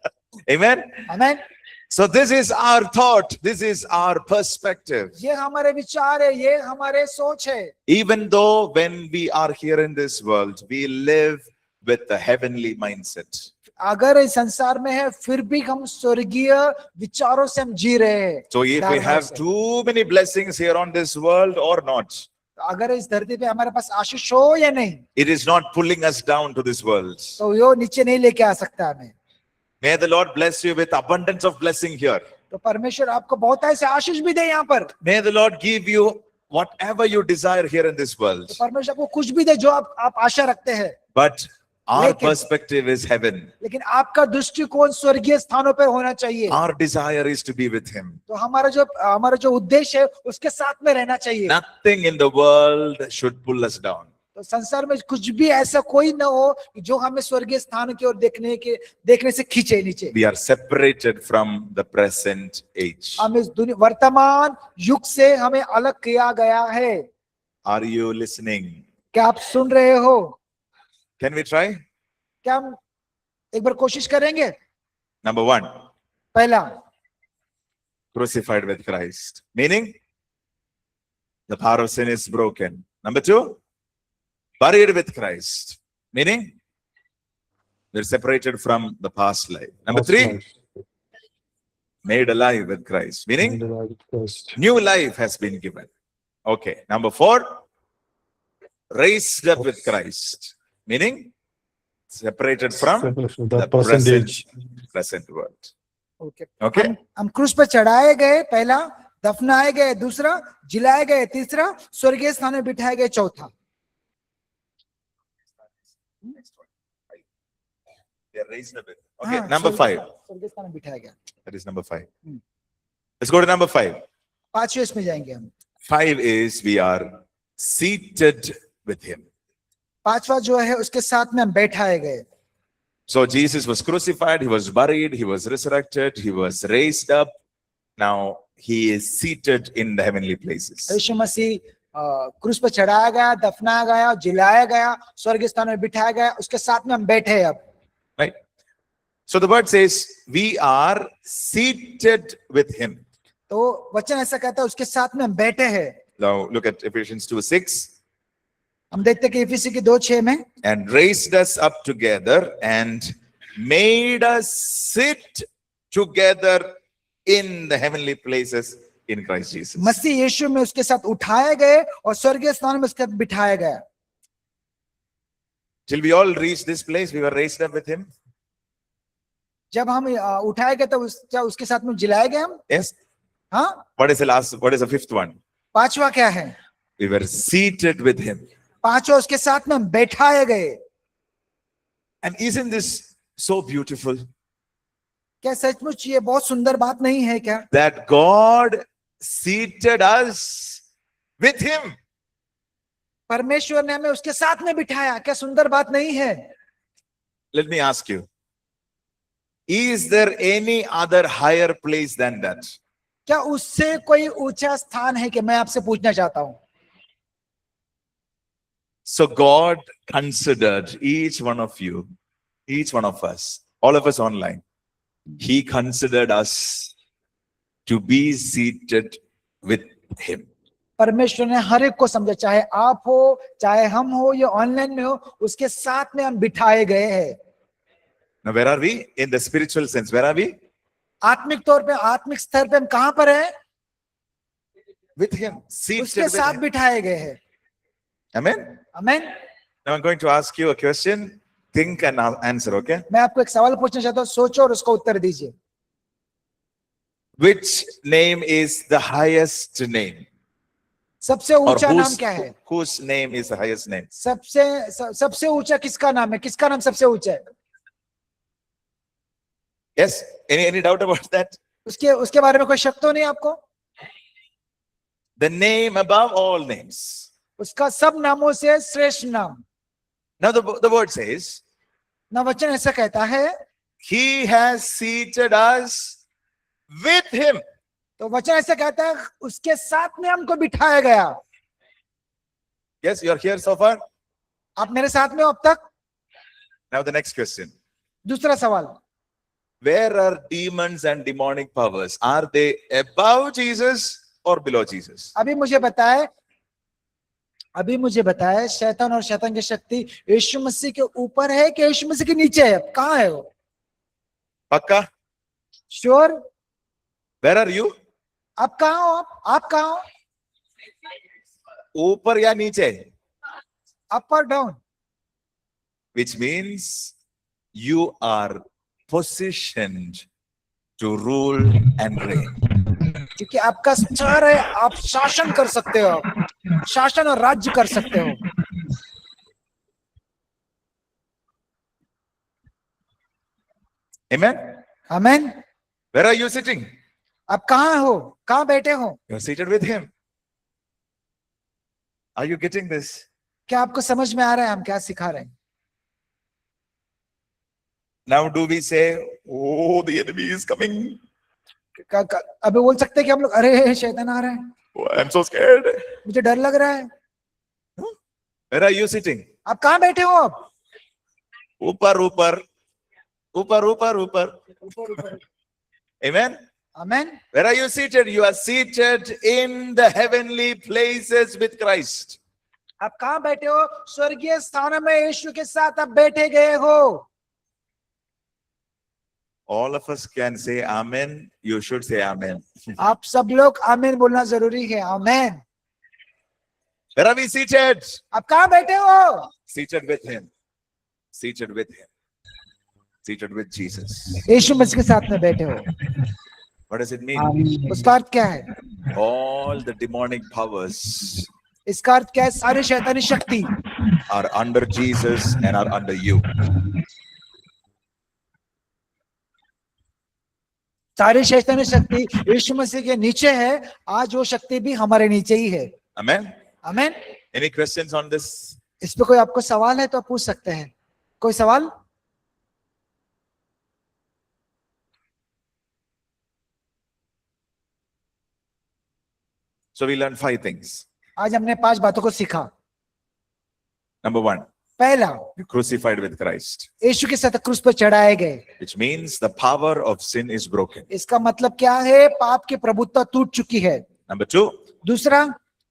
Amen. आमीन। So this is our thought. This is our perspective. ये हमारे विचार है, ये हमारे सोच है। Even though when we are here in this world, we live with the heavenly mindset. अगर इस संसार में है फिर भी हम स्वर्गीय विचारों से हम जी रहे हैं। So if we धारणा have से। too many blessings here on this world or not, अगर इस धरती पे हमारे पास आशीष हो या नहीं, it is not pulling us down to this world. तो यो नीचे नहीं लेके आ सकता हमें। May the Lord bless you with abundance of blessing here. तो परमेश्वर आपको बहुत ऐसे आशीष भी दे यहाँ पर। May the Lord give you whatever you desire here in this world. तो परमेश्वर आपको कुछ भी दे जो आप आशा रखते हैं, But our लेकिन- perspective is heaven. लेकिन आपका दृष्टिकोण स्वर्गीय स्थानों पर होना चाहिए। Our desire is to be with him. तो हमारा जो उद्देश्य है उसके साथ में रहना चाहिए। Nothing in the world should pull us down. तो संसार में कुछ भी ऐसा कोई न हो कि जो हमें स्वर्गीय स्थान की ओर देखने से खींचे नीचे। We are separated from the present age. हम इस वर्तमान युग से हमें अलग किया गया है। Are you listening? क्या आप सुन रहे हो? Can we try? क्या हम एक बार कोशिश करेंगे? Number one, पहला, crucified with Christ. Meaning, the power of sin is broken. Number two, buried with Christ. Meaning, we're separated from the past life. Number three, made alive with Christ. Meaning, new life has been given. Okay. Number four, raised up with Christ. Meaning, separated from the present world. Okay, Okay. हम क्रूस पर चढ़ाए गए, पहला, दफनाए गए, दूसरा, जिलाए गए, तीसरा, स्वर्गीय स्थान में बिठाए गए, चौथा। They are raised up with. Okay. हाँ, Number five. स्वर्गीय स्थान में बिठाया गया। That is number five. Hmm. Let's go to number five. पांचवें इसमें जाएंगे हम। 5 is we are seated with him. पांचवा जो है उसके साथ में हम बैठाए गए। So Jesus was crucified, he was buried, he was resurrected, he was raised up. Now he is seated in the heavenly places. यीशु मसीह क्रूस पर चढ़ाया गया, दफनाया गया, जिलाया गया, स्वर्गीय स्थान में बिठाया गया, उसके साथ में हम बैठे हैं अब। Right? So the word says we are seated with him. तो वचन ऐसा कहता है उसके साथ में हम बैठे हैं। Now look at Ephesians 2:6. हम देखते हैं कि इफिसी की 2:6 में, And raised us up together and made us sit together in the heavenly places in Christ Jesus. मसीह यीशु में उसके साथ उठाए गए और स्वर्गीय स्थान में उसके साथ बिठाया गया। Till we all reached this place, we were raised up with him. जब हम उठाए गए तो क्या उसके साथ में जिलाए गए हम? Yes. हाँ, What is the fifth one? पांचवा क्या है? We were seated with him. पांचवा उसके साथ में हम बैठाए गए। And isn't this so beautiful क्या सचमुच ये बहुत सुंदर बात नहीं है क्या? that God seated us with him? परमेश्वर ने हमें उसके साथ में बिठाया, क्या सुंदर बात नहीं है? Let me ask you, is there any other higher place than that? क्या उससे कोई ऊंचा स्थान है कि मैं आपसे पूछना चाहता हूं? So God considered each one of you, each one of us, all of us online. He considered us to be seated with him. परमेश्वर ने हर एक को समझा, चाहे आप हो, चाहे हम हो या ऑनलाइन में हो, उसके साथ में हम बिठाए गए हैं। Now where are we? In the spiritual sense, where are we? आत्मिक तौर पे, आत्मिक स्तर पे हम कहां पर हैं? with him, seated उसके with साथ him. बिठाए गए हैं। Amen. Amen. Now I'm going to ask you a question. Think and answer, okay? मैं आपको एक सवाल पूछना चाहता हूँ, सोचो और उसको उत्तर दीजिए। Which name is the highest name? सबसे Or ऊंचा नाम क्या है? whose name is the highest name? सबसे ऊंचा किसका नाम है? किसका नाम सबसे ऊंचा है? Yes? Any doubt about that? उसके बारे में कोई शक तो नहीं आपको? The name above all names. उसका सब नामों से श्रेष्ठ नाम। Now the word says, ना वचन ऐसा कहता है, He has seated us with him. तो वचन ऐसा कहता है उसके साथ में हमको बिठाया गया। Yes, you are here so far? आप मेरे साथ में हो अब तक? Now the next question. दूसरा सवाल, Where are demons and demonic powers? Are they above Jesus or below Jesus? अभी मुझे बताए शैतान और शैतान की शक्ति यीशु मसीह के ऊपर है कि यीशु मसीह के नीचे है? कहाँ है वो? Pakka? Sure? Where are you? आप कहाँ हो? आप कहाँ हो? ऊपर या नीचे? अप और down? Which means you are positioned to rule and reign. क्योंकि आपका स्तर है, आप शासन कर सकते हो, शासन और राज्य कर सकते हो। Amen? Amen. Where are you sitting? आप कहाँ हो? कहाँ बैठे हो? You are seated with him. Are you getting this? क्या आपको समझ में आ रहा है हम क्या सिखा रहे हैं? Now do we say, oh, the enemy is coming? अभी बोल सकते हैं कि हम लोग अरे शैतान आ रहा है, Oh, I'm so scared. मुझे डर लग रहा है। Where are you sitting? आप कहाँ बैठे हो अब? ऊपर ऊपर ऊपर ऊपर ऊपर. Amen? Amen. Where are you seated? You are seated in the heavenly places with Christ. आप कहाँ बैठे हो? स्वर्गीय स्थान में यीशु के साथ आप बैठे गए हो। All of us can say amen. You should say amen. आप सब लोग आमीन बोलना जरूरी है। आमेन। Where are we seated? आप कहाँ बैठे हो? Seated with him. Seated with him. Seated with Jesus. यीशु मसीह के साथ में बैठे हो। What does it mean? उसका अर्थ क्या है? All the demonic powers इसका अर्थ क्या है? सारी शैतानी शक्ति are under Jesus and are under you. सारी शैतानी शक्ति यीशु मसीह के नीचे है। आज वो शक्ति भी हमारे नीचे ही है। Amen? Amen. Any questions on this? इस पे कोई आपको सवाल है तो आप पूछ सकते हैं। कोई सवाल? So we learned 5 things. आज हमने 5 बातों को सीखा। Number 1, पहला, you crucified with Christ, यीशु के साथ क्रूस पर चढ़ाए गए। which means the power of sin is broken. इसका मतलब क्या है? पाप की प्रभुत्व टूट चुकी है। Number 2, दूसरा,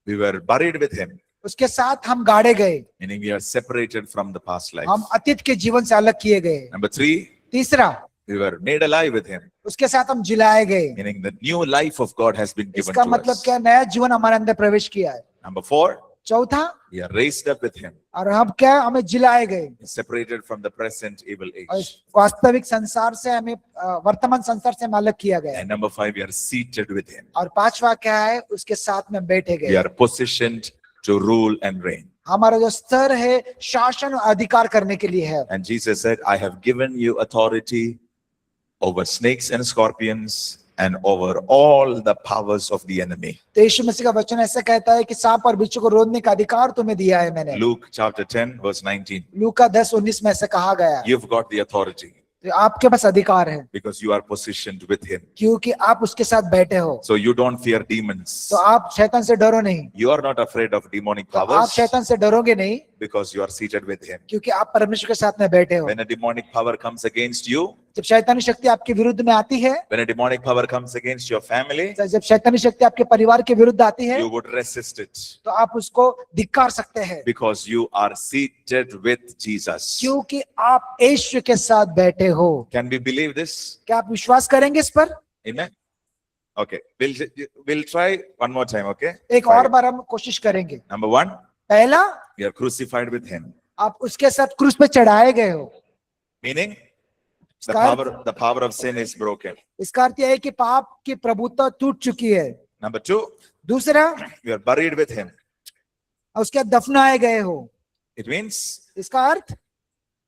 we were buried with him, उसके साथ हम गाड़े गए, meaning we are separated from the past life. हम अतीत के जीवन से अलग किए गए। Number 3, तीसरा, we were made alive with him, उसके साथ हम जिलाए गए। meaning the new life of God has been given इसका to मतलब us. क्या? नया जीवन हमारे अंदर प्रवेश किया है। Number 4, चौथा, we are raised up with him, और हम क्या? हमें जिलाए गए separated from the present evil और age. वास्तविक संसार से हमें, वर्तमान संसार से हम अलग किया गया। And number 5, we are seated with him. और पांचवा क्या है? उसके साथ में बैठे We गए। are positioned to rule and reign. हमारा जो स्तर है शासन और अधिकार करने के लिए है। And Jesus said, I have given you authority over snakes and scorpions and over all the powers of the enemy. तो यीशु मसीह का वचन ऐसा कहता है कि सांप और बिच्छू को रोकने का अधिकार तुम्हें दिया है मैंने। Luke chapter 10 verse 19. लूका 10:19 में ऐसा कहा गया है। You've got the authority तो आपके पास अधिकार है because you are positioned with him. क्योंकि आप उसके साथ बैठे हो। So you don't fear demons. तो आप शैतान से डरो नहीं। You are not afraid of demonic तो आप powers शैतान से डरोगे नहीं because you are seated with him. क्योंकि आप परमेश्वर के साथ में बैठे हो। When a demonic power comes against you, जब शैतानी शक्ति आपके विरुद्ध में आती है, when a demonic power comes against your family, जब शैतानी शक्ति आपके परिवार के विरुद्ध आती है, you would resist it तो आप उसको धिक्कार सकते हैं because you are seated with Jesus. क्योंकि आप यीशु के साथ बैठे हो। Can we believe this? क्या आप विश्वास करेंगे इस पर? Amen. Okay, we'll try one more time, okay? एक और बार हम कोशिश करेंगे. Number one, पहला, we are crucified with him. आप उसके साथ क्रूस पे चढ़ाए गए हो. Meaning, इसका the power of sin is broken. इसका अर्थ यह है कि पाप की प्रभुता टूट चुकी है. Number two, दूसरा, we are buried with him. उसके दफनाए गए हो. It means इसका अर्थ,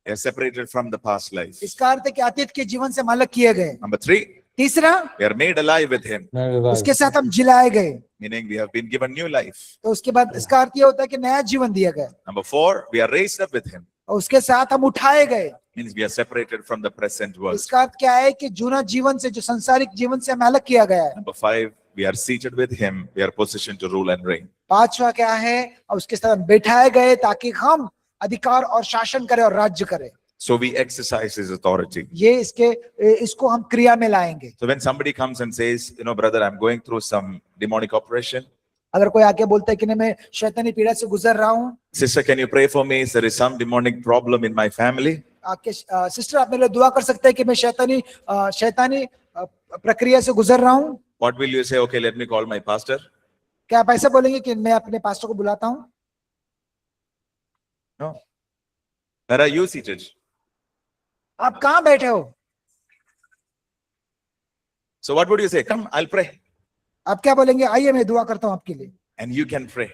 we are separated from the past life. इसका अर्थ है कि अतीत के जीवन से अलग किए गए. Number three, तीसरा, we are made alive with him. उसके साथ हम जिलाए गए. Meaning, we have been given new life. तो उसके बाद इसका अर्थ ये होता है कि नया जीवन दिया गया. Number four, we are raised up with him. और उसके साथ हम उठाए गए. Means we are separated from the present world. इसका अर्थ क्या है कि जूना जीवन से, जो संसारिक जीवन से हमें अलग किया गया है. Number five, we are seated with him. We are positioned to rule and reign. पांचवा क्या है, और उसके साथ हम बैठाए गए ताकि हम अधिकार और शासन करें और राज्य करें. So we exercise his authority. इसको हम क्रिया में लाएंगे. So when somebody comes and says, brother, I'm going through some demonic oppression. अगर कोई आके बोलता है कि नहीं, मैं शैतानी पीड़ा से गुजर रहा हूँ, Sister, can you pray for me? There is some demonic problem in my family. आके सिस्टर आप मेरे लिए दुआ कर सकते हैं कि मैं शैतानी प्रक्रिया से गुजर रहा हूँ. What will you say? Okay, let me call my pastor. क्या आप ऐसा बोलेंगे कि मैं अपने पास्टर को बुलाता हूँ? No. Where are you seated? आप कहाँ बैठे हो? So what would you say? Come, I'll pray. आप क्या बोलेंगे? आइए मैं दुआ करता हूँ आपके लिए. And you can pray.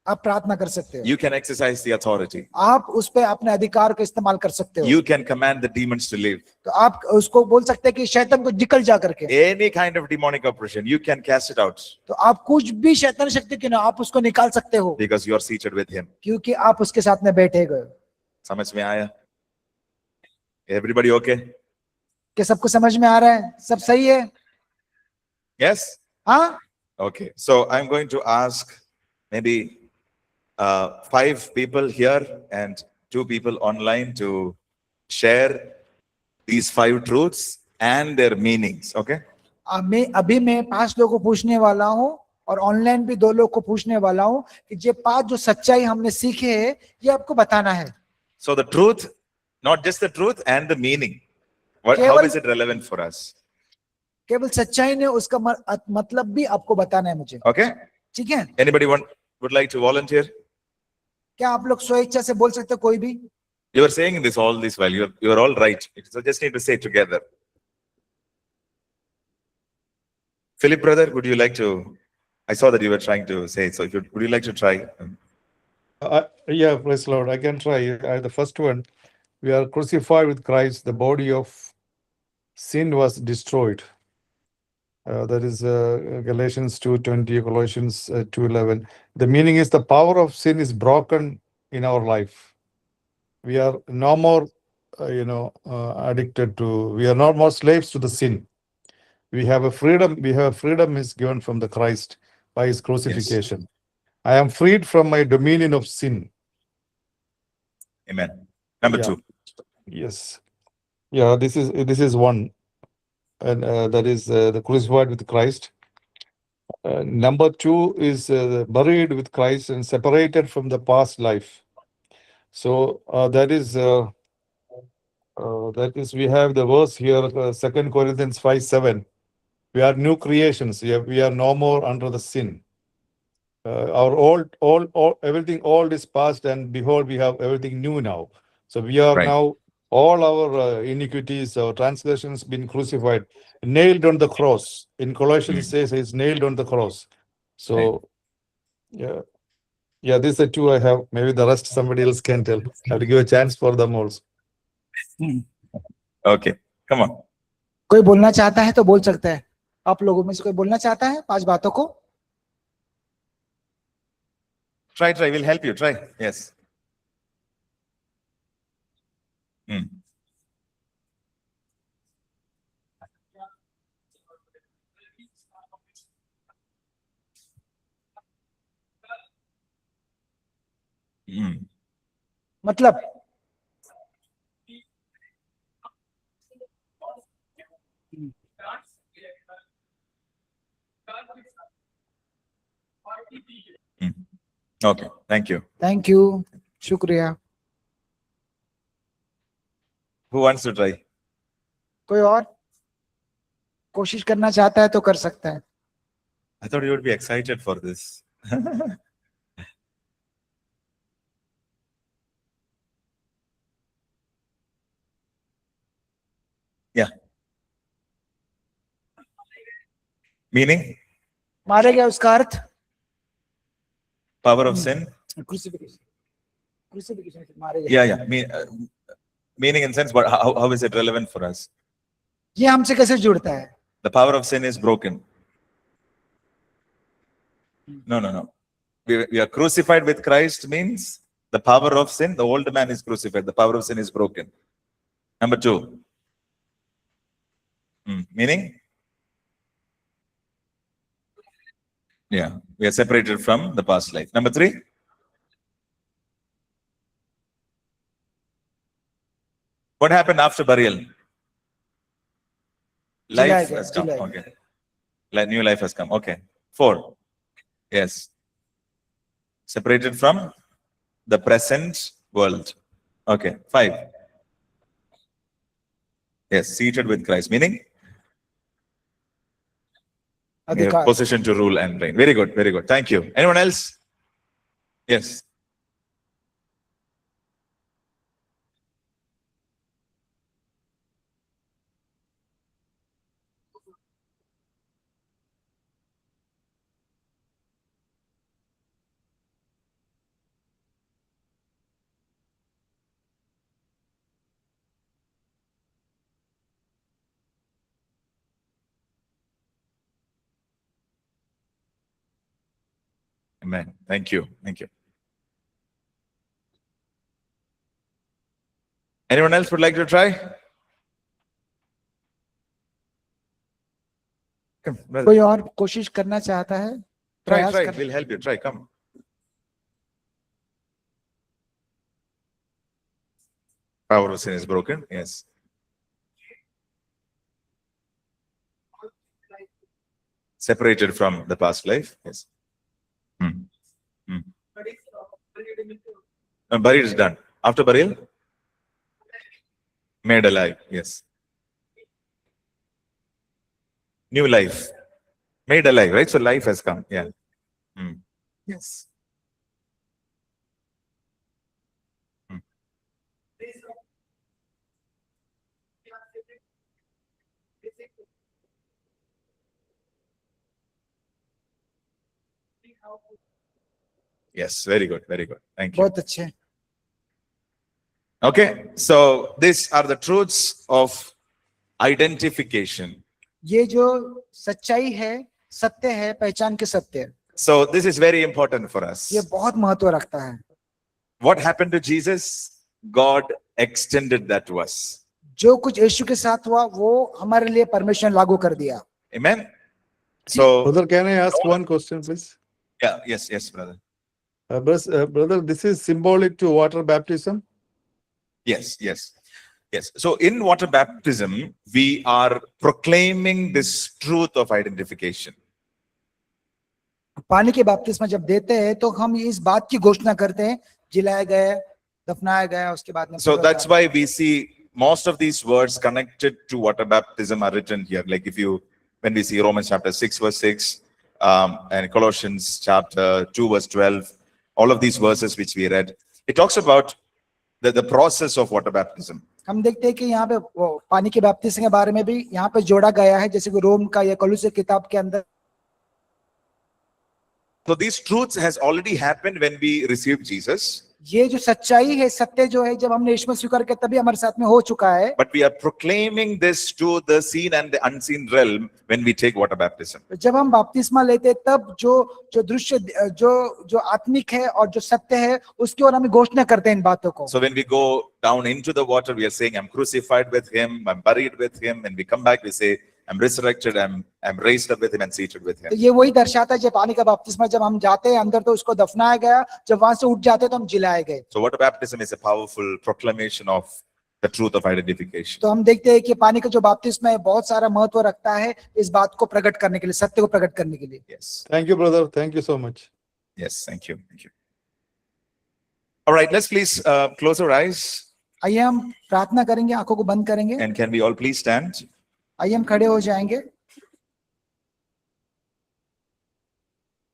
आप प्रार्थना कर सकते हो. You can exercise the authority. आप उस पे अपने अधिकार का इस्तेमाल कर सकते हो. You can command the demons to leave. तो आप उसको बोल सकते हैं कि शैतान को निकल जा करके. Any kind of demonic oppression, you can cast it out. तो आप कुछ भी शैतान शक्ति की ना, आप उसको निकाल सकते हो. Because you are seated with him. क्योंकि आप उसके साथ में बैठे गए. समझ में आया? Everybody okay? क्या सबको समझ में आ रहा है? सब सही है? Yes? हाँ? Okay. So I'm going to ask maybe 5 people here and 2 people online to share these 5 truths and their meanings. Okay? अभी मैं 5 लोगों को पूछने वाला हूँ और ऑनलाइन भी 2 लोग को पूछने वाला हूँ कि ये 5 जो सच्चाई हमने सीखे हैं, ये आपको बताना है. So the truth, not just the truth and the meaning. How is it relevant for us? केवल सच्चाई ने, उसका मतलब भी आपको बताना है मुझे. Okay? ठीक है? Anybody would like to volunteer? क्या आप लोग स्वेच्छा से बोल सकते हो कोई भी? You were saying this all this while. You are all right. So just need to say it together. Philip, brother, would you like to? I saw that you were trying to say. So would you like to try? Yeah, praise Lord. I can try. The first one, we are crucified with Christ. The body of sin was destroyed. That is Galatians 2:20, Colossians 2:11. The meaning is the power of sin is broken in our life. We are no more, addicted to. We are no more slaves to the sin. We have a freedom. Freedom is given from the Christ by His crucifixion. I am freed from my dominion of sin. Amen. Number 2. Yes. Yeah, this is one. And that is the crucified with Christ. Number 2 is buried with Christ and separated from the past life. So that is we have the verse here, 2 Corinthians 5:7. We are new creations. We are no more under the sin. Our everything old is past, and behold, we have everything new now. So we are now, all our iniquities, our transgressions been crucified, nailed on the cross. In Colossians it says it's nailed on the cross. So yeah, these are 2 I have. Maybe the rest somebody else can tell. I have to give a chance for them also. Okay, come on. कोई बोलना चाहता है तो बोल सकता है. आप लोगों में से कोई बोलना चाहता है 5 बातों को? Try. We'll help you. Try. Yes. मतलब Okay, thank you. Thank you, शुक्रिया. Who wants to try? कोई और? कोशिश करना चाहता है तो कर सकता है। I thought you would be excited for this. Yeah. Meaning? मारे गया उसका अर्थ Power of sin? Crucifixion, crucifixion मारे गए। Yeah, yeah. Meaning in sense, but how is it relevant for us? ये हमसे कैसे जुड़ता है? The power of sin is broken. No. We are crucified with Christ means the power of sin, the old man is crucified. The power of sin is broken. Number two. Meaning? Yeah, we are separated from the past life. Number three. What happened after burial? Life has come. Okay. New life has come. Okay. 4. Yes. Separated from the present world. Okay. 5. Yes. Seated with Christ. Meaning? We have अधिकार। position to rule and reign. Very good. Very good. Thank you. Anyone else? Yes. Amen. Thank you. Thank you. Anyone else would like to try? Come, brother. कोई और कोशिश करना चाहता है? Try. प्रयास कर- We'll help you. Try. Come. Power of sin is broken. Yes. Separated from the past life. Yes. Burial is done. After burial? Made alive. Yes. New life. Made alive, right? So life has come. Yeah. Yes. Yes. Very good. Very good. Thank you. बहुत अच्छे। Okay. So these are the truths of identification. ये जो सच्चाई है, सत्य है, पहचान के सत्य। So this is very important for us. ये बहुत महत्व रखता है। What happened to Jesus? God extended that to us. जो कुछ यीशु के साथ हुआ वो हमारे लिए परमेश्वर ने लागू कर दिया। Amen. So Brother, can I ask one question, please? yeah, yes, brother. Brother, this is symbolic to water baptism. Yes. So in water baptism, we are proclaiming this truth of identification. पानी के बपतिस्मा जब देते हैं तो हम इस बात की घोषणा करते हैं, जिलाया गया, दफनाया गया, उसके बाद में। So that's why we see most of these words connected to water baptism are written here. Like when we see Romans chapter 6 verse 6 and Colossians chapter 2 verse 12, all of these verses which we read, it talks about the process of water baptism. हम देखते हैं कि यहाँ पे पानी के बपतिस्मा के बारे में भी यहाँ पे जोड़ा गया है, जैसे कि रोम का या कोलोसे किताब के अंदर। So these truths has already happened when we received Jesus. ये जो सच्चाई है, सत्य जो है, जब हमने यीशु मसीह स्वीकार किया तभी हमारे साथ में हो चुका है। But we are proclaiming this to the seen and the unseen realm when we take water baptism. जब हम बपतिस्मा लेते हैं तब जो दृश्य, जो आत्मिक है और जो सत्य है, उसकी ओर हम घोषणा करते हैं इन बातों को। So when we go down into the water, we are saying, I'm crucified with him, I'm buried with him. When we come back, we say, I'm resurrected, I'm raised up with him and seated with him. तो ये वही दर्शाता है, जब पानी का बपतिस्मा जब हम जाते हैं अंदर तो उसको दफनाया गया, जब वहां से उठ जाते तो हम जिलाए गए। So water baptism is a powerful proclamation of the truth of identification. तो हम देखते हैं कि पानी का जो बपतिस्मा है बहुत सारा महत्व रखता है इस बात को प्रकट करने के लिए, सत्य को प्रकट करने के लिए। Yes. Thank you, brother. Thank you so much. Yes, thank you. All right, let's please close our eyes. आइए हम प्रार्थना करेंगे, आंखों को बंद करेंगे। And can we all please stand? आइए हम खड़े हो जाएंगे।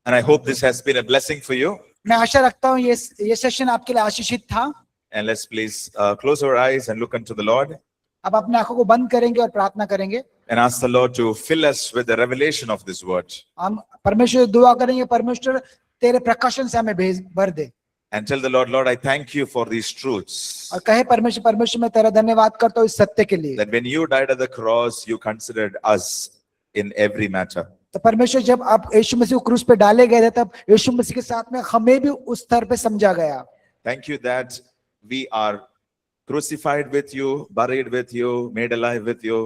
And I hope this has been a blessing for you. मैं आशा रखता हूँ ये सेशन आपके लिए आशीषित था। And let's please close our eyes and look unto the Lord अब अपने आंखों को बंद करेंगे और प्रार्थना करेंगे। and ask the Lord to fill us with the revelation of this word. हम परमेश्वर से दुआ करेंगे, परमेश्वर तेरे प्रकाशन से हमें भर दे। And tell the Lord, Lord, I thank you for these truths. और कहे परमेश्वर, परमेश्वर मैं तेरा धन्यवाद करता हूँ इस सत्य के लिए। That when you died at the cross, you considered us in every matter. तो परमेश्वर जब आप यीशु मसीह को क्रूस पे डाले गए थे, तब यीशु मसीह के साथ में हमें भी उस स्तर पे समझा गया। Thank you that we are crucified with you, buried with you, made alive with you,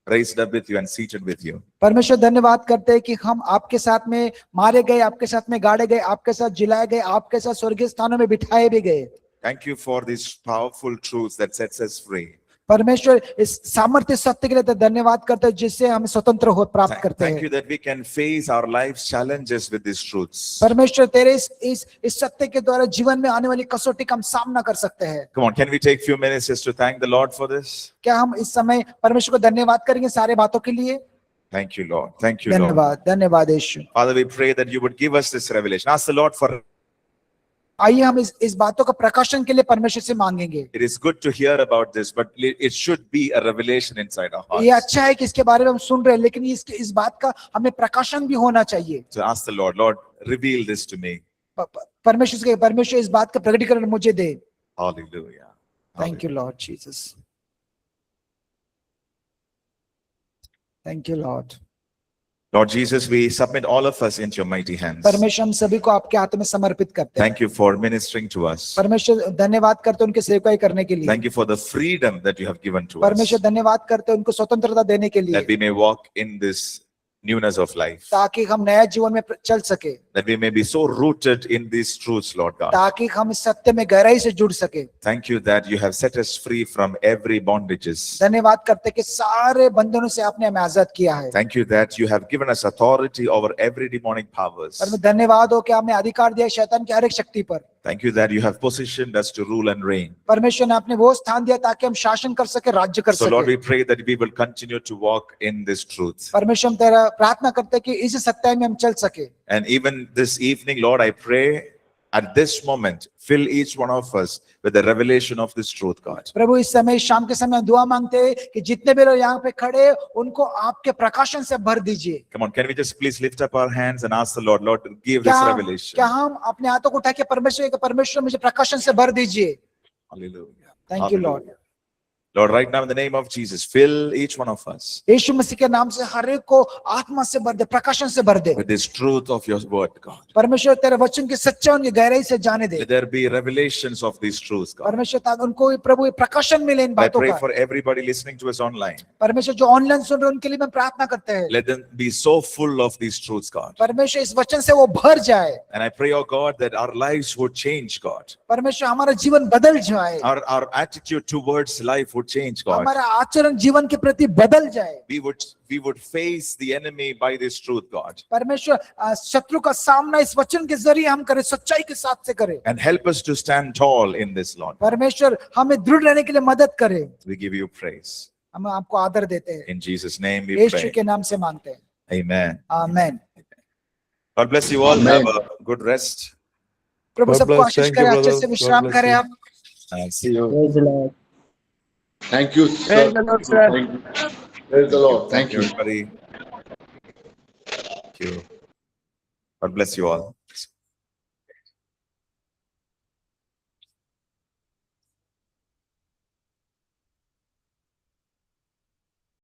raised up with you, and seated with you. परमेश्वर धन्यवाद करते हैं कि हम आपके साथ में मारे गए, आपके साथ में गाड़े गए, आपके साथ जिलाए गए, आपके साथ स्वर्गीय स्थानों में बिठाए भी गए। Thank you for these powerful truths that sets us free. परमेश्वर इस सामर्थ्य सत्य के लिए तो धन्यवाद करते हैं जिससे हम स्वतंत्र हो प्राप्त करते Thank you हैं। that we can face our life's challenges with these truths. परमेश्वर तेरे इस सत्य के द्वारा जीवन में आने वाली कसौटी का हम सामना कर सकते हैं। Come on, can we take few minutes just to thank the Lord for this? क्या हम इस समय परमेश्वर को धन्यवाद करेंगे सारे बातों के लिए? Thank you, Lord. Thank you, Lord. धन्यवाद, धन्यवाद यीशु। Father, we pray that you would give us this revelation. Ask the Lord for. आइए हम इस बातों का प्रकाशन के लिए परमेश्वर से मांगेंगे। It is good to hear about this, but it should be a revelation inside our ये hearts. अच्छा है कि इसके बारे में हम सुन रहे हैं, लेकिन इस बात का हमें प्रकाशन भी होना चाहिए। So ask the Lord, Lord, reveal this to me. परमेश्वर इस बात का प्रकटीकरण मुझे दे। Hallelujah. Thank you Lord Jesus, thank you Lord. Lord Jesus, we submit all of us into your mighty hands. परमेश्वर हम सभी को आपके हाथों में समर्पित करते हैं। Thank you for ministering to us. परमेश्वर धन्यवाद करते हैं उनके सेवकाई करने के लिए। Thank you for the freedom that you have given to us. परमेश्वर धन्यवाद करते हैं उनको स्वतंत्रता देने के लिए, That we may walk in this newness of life. ताकि हम नया जीवन में चल सके, That we may be so rooted in these truths, Lord God. ताकि हम इस सत्य में गहराई से जुड़ सके। Thank you that you have set us free from every bondages. धन्यवाद करते हैं कि सारे बंधनों से आपने हमें आजाद किया है। Thank you that you have given us authority over every demonic powers. पर धन्यवाद हो कि आपने अधिकार दिया शैतान की हर एक शक्ति पर। Thank you that you have positioned us to rule and reign. परमेश्वर ने आपने वो स्थान दिया ताकि हम शासन कर सके, राज्य कर So Lord, सके। we pray that we will continue to walk in this truth. परमेश्वर हम तेरा प्रार्थना करते हैं कि इस सत्य में हम चल सके। And even this evening, Lord, I pray at this moment, fill each one of us with the revelation of this truth, God. प्रभु इस समय शाम के समय दुआ मांगते हैं कि जितने भी लोग यहाँ पे खड़े हैं, उनको आपके प्रकाशन से भर दीजिए। Come on, can we just please lift up our hands and ask the Lord, Lord, to give this क्या revelation. हम अपने हाथों को उठा के परमेश्वर मुझे प्रकाशन से भर दीजिए। Hallelujah. Thank you, Lord. Hallelujah. Lord, right now in the name of Jesus, fill each one of us यीशु मसीह के नाम से हर एक को आत्मा से भर दे, प्रकाशन से भर दे। with this truth of your word, God. परमेश्वर तेरे वचन की सच्चाई उनकी गहराई से जाने दे। Let there be revelations of these truths, God. परमेश्वर ताकि उनको प्रभु ये प्रकाशन मिले इन I बातों pray का। for everybody listening to us online. परमेश्वर जो ऑनलाइन सुन रहे हैं उनके लिए मैं प्रार्थना करते हैं। Let them be so full of these truths, God. परमेश्वर इस वचन से वो भर जाए। And I pray, oh God, that our lives would change, God. परमेश्वर हमारा जीवन बदल जाए, Our attitude towards life would change, God. हमारा आचरण जीवन के प्रति बदल जाए। We would face the enemy by this truth, God. परमेश्वर शत्रु का सामना इस वचन के जरिए हम करें, सच्चाई के साथ से करें। And help us to stand tall in this, Lord. परमेश्वर हमें दृढ़ रहने के लिए मदद करे। We give you praise. हम आपको आदर देते हैं, In Jesus' name we Yeshu pray. के नाम से मांगते हैं, Amen. Amen. God bless you all. Amen. Have a good rest. Prabhu God सबको bless. आशीष Thank करे, you, अच्छे brother. से God विश्राम bless करें you. आप। And see you. Praise the Lord. Thank you, sir. Praise the Lord, sir. Thank you. Praise the Lord. Thank you. everybody. Thank you. God bless you all.